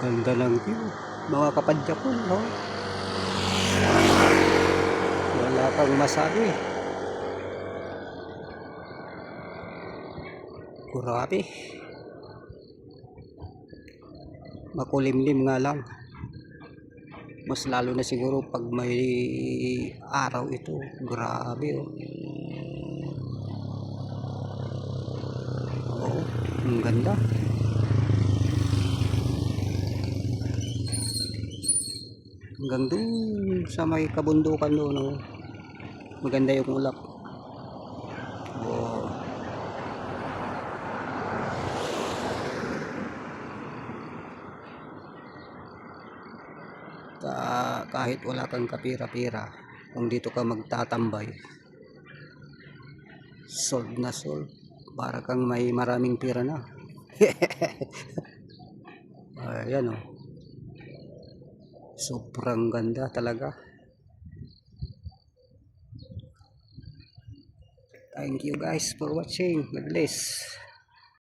Ganda ng view, mga kapadyak, no? Wala kang masabi. Grabe. Makulimlim nga lang. Mas lalo na siguro pag may araw ito. Grabe, oh. Oh, ang ganda. Hanggang doon sa may kabundukan doon, oh. Maganda yung ulap. Oh. Kahit wala kang kapira-pira, kung dito ka magtatambay, solve na solve. Para kang may maraming pira na. Ayan, oh. Sobrang ganda talaga. Thank you guys for watching. God bless.